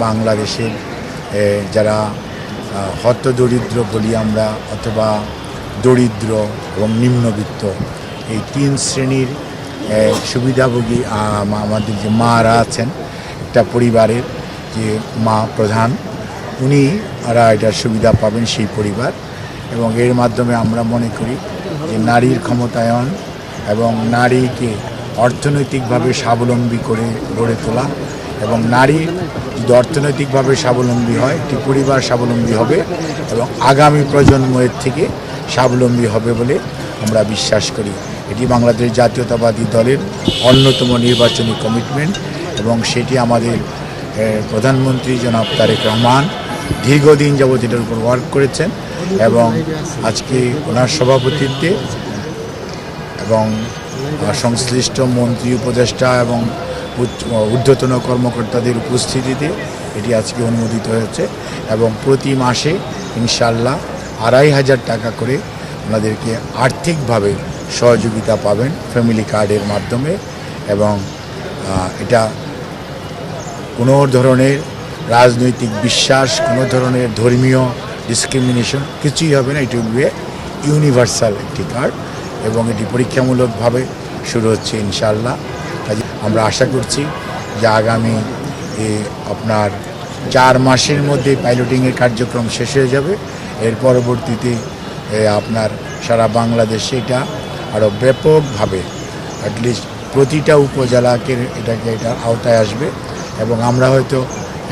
বাংলাদেশের যারা হতদরিদ্র বলি আমরা, অথবা দরিদ্র এবং নিম্নবিত্ত, এই 3 শ্রেণীর সুবিধাভোগী আমাদের যে মারা আছেন, একটা পরিবারের যে মা প্রধান, ওরা এটার সুবিধা পাবেন, সেই পরিবার। এবং এর মাধ্যমে আমরা মনে করি যে নারীর ক্ষমতায়ন এবং নারীকে অর্থনৈতিকভাবে স্বাবলম্বী করে গড়ে তোলা, এবং নারী যদি অর্থনৈতিকভাবে স্বাবলম্বী হয়, একটি পরিবার স্বাবলম্বী হবে এবং আগামী প্রজন্মের থেকে স্বাবলম্বী হবে বলে আমরা বিশ্বাস করি। এটি বাংলাদেশ জাতীয়তাবাদী দলের অন্যতম নির্বাচনী কমিটমেন্ট, এবং সেটি আমাদের প্রধানমন্ত্রী জনাব তারেক রহমান দীর্ঘদিন যাবৎ এটার উপর ওয়ার্ক করেছেন, এবং আজকে ওনার সভাপতিত্বে এবং সংশ্লিষ্ট মন্ত্রী, উপদেষ্টা এবং ঊর্ধ্বতন কর্মকর্তাদের উপস্থিতিতে এটি আজকে অনুমোদিত হয়েছে। এবং প্রতি মাসে ইনশাআল্লাহ 2500 টাকা করে ওনাদেরকে আর্থিকভাবে সহযোগিতা পাবেন ফ্যামিলি কার্ডের মাধ্যমে। এবং এটা কোনো ধরনের রাজনৈতিক বিশ্বাস, কোনো ধরনের ধর্মীয় ডিসক্রিমিনেশন কিছুই হবে না। এটি হবে ইউনিভার্সাল একটি কার্ড, এবং এটি পরীক্ষামূলকভাবে শুরু হচ্ছে ইনশাআল্লাহ। আমরা আশা করছি যে আগামী আপনার 4 মাসের মধ্যে পাইলটিংয়ের কার্যক্রম শেষ হয়ে যাবে। এর পরবর্তীতে আপনার সারা বাংলাদেশে এটা আরও ব্যাপকভাবে অ্যাটলিস্ট প্রতিটা উপজেলাকে এটা আওতায় আসবে। এবং আমরা হয়তো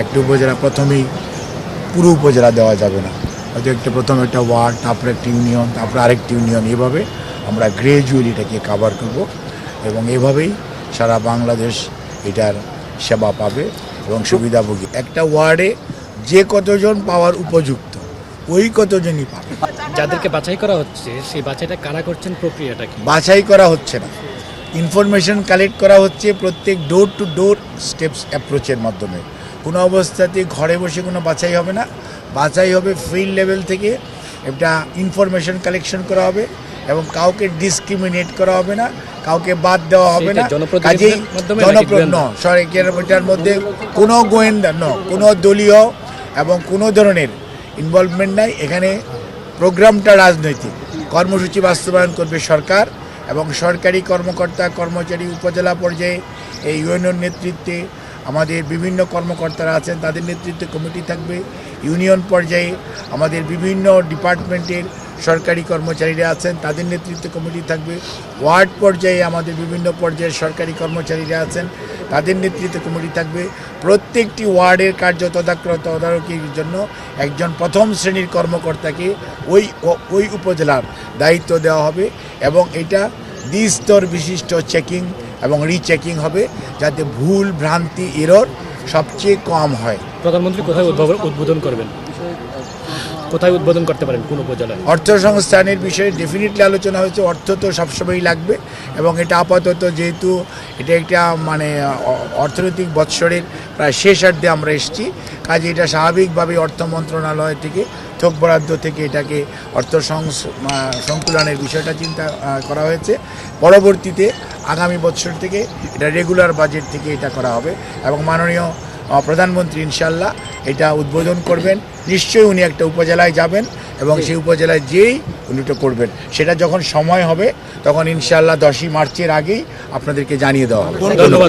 একটা উপজেলা প্রথমেই পুরো উপজেলা দেওয়া যাবে না, হয়তো প্রথমে একটা ওয়ার্ড, তারপরে একটা ইউনিয়ন, তারপরে আরেকটি ইউনিয়ন, এভাবে আমরা গ্র্যাজুয়ালি এটাকে কাভার করব। এবং এভাবেই সারা বাংলাদেশ এটার সেবা পাবে এবং সুবিধাভোগী। একটা ওয়ার্ডে যে কতজন পাওয়ার উপযুক্ত, ওই কতজনই পাবে। যাদেরকে বাছাই করা হচ্ছে, সেই বাছাইটা কারা করছেন, প্রক্রিয়াটা কি? বাছাই করা হচ্ছে না, ইনফরমেশন কালেক্ট করা হচ্ছে প্রত্যেক ডোর টু ডোর স্টেপস অ্যাপ্রোচের মাধ্যমে। কোনো অবস্থাতে ঘরে বসে কোনো বাছাই হবে না, বাছাই হবে ফিল্ড লেভেল থেকে। একটা ইনফরমেশন কালেকশন করা হবে এবং কাউকে ডিসক্রিমিনেট করা হবে না, কাউকে বাদ দেওয়া হবে না। কাজেই এটার মধ্যে কোনো গোয়েন্দা কোনো দলীয় এবং কোনো ধরনের ইনভলভমেন্ট নাই। এখানে প্রোগ্রামটা রাজনৈতিক, কর্মসূচি বাস্তবায়ন করবে সরকার, এবং সরকারি কর্মকর্তা কর্মচারী উপজেলা পর্যায়ে এই ইউনিয়ন নেতৃত্বে আমাদের বিভিন্ন কর্মকর্তারা আছেন, তাদের নেতৃত্বে কমিটি থাকবে। ইউনিয়ন পর্যায়ে আমাদের বিভিন্ন ডিপার্টমেন্টের সরকারি কর্মচারীরা আছেন, তাদের নেতৃত্বে কমিটি থাকবে। ওয়ার্ড পর্যায়ে আমাদের বিভিন্ন পর্যায়ের সরকারি কর্মচারীরা আছেন, তাদের নেতৃত্বে কমিটি থাকবে। প্রত্যেকটি ওয়ার্ডের কার্য তদারকির জন্য একজন প্রথম শ্রেণীর কর্মকর্তাকে ওই উপজেলার দায়িত্ব দেওয়া হবে, এবং এটা দ্বিস্তর বিশিষ্ট চেকিং এবং রিচেকিং হবে, যাতে ভুল ভ্রান্তি এরর সবচেয়ে কম হয়। প্রধানমন্ত্রী কোথায় উদ্বোধন করবেন, কোথায় উদ্বোধন করতে পারেন, কোন উপজেলায়? অর্থ সংস্থানের বিষয়ে ডেফিনেটলি আলোচনা হয়েছে। অর্থ তো সবসময়ই লাগবে, এবং এটা আপাতত যেহেতু এটা একটা অর্থনৈতিক বৎসরের প্রায় শেষার্ধে আমরা এসেছি, কাজে এটা স্বাভাবিকভাবে অর্থ মন্ত্রণালয় থেকে থোক বরাদ্দ থেকে এটাকে অর্থ সংকুলনের বিষয়টা চিন্তা করা হয়েছে। পরবর্তীতে আগামী বছর থেকে এটা রেগুলার বাজেট থেকে এটা করা হবে, এবং মাননীয় প্রধানমন্ত্রী ইনশাআল্লাহ এটা উদ্বোধন করবেন। নিশ্চয়ই উনি একটা উপজেলায় যাবেন, এবং সেই উপজেলায় যেই উনি এটা করবেন, সেটা যখন সময় হবে তখন ইনশাআল্লাহ 10ই মার্চের আগেই আপনাদেরকে জানিয়ে দেওয়া হবে। ধন্যবাদ।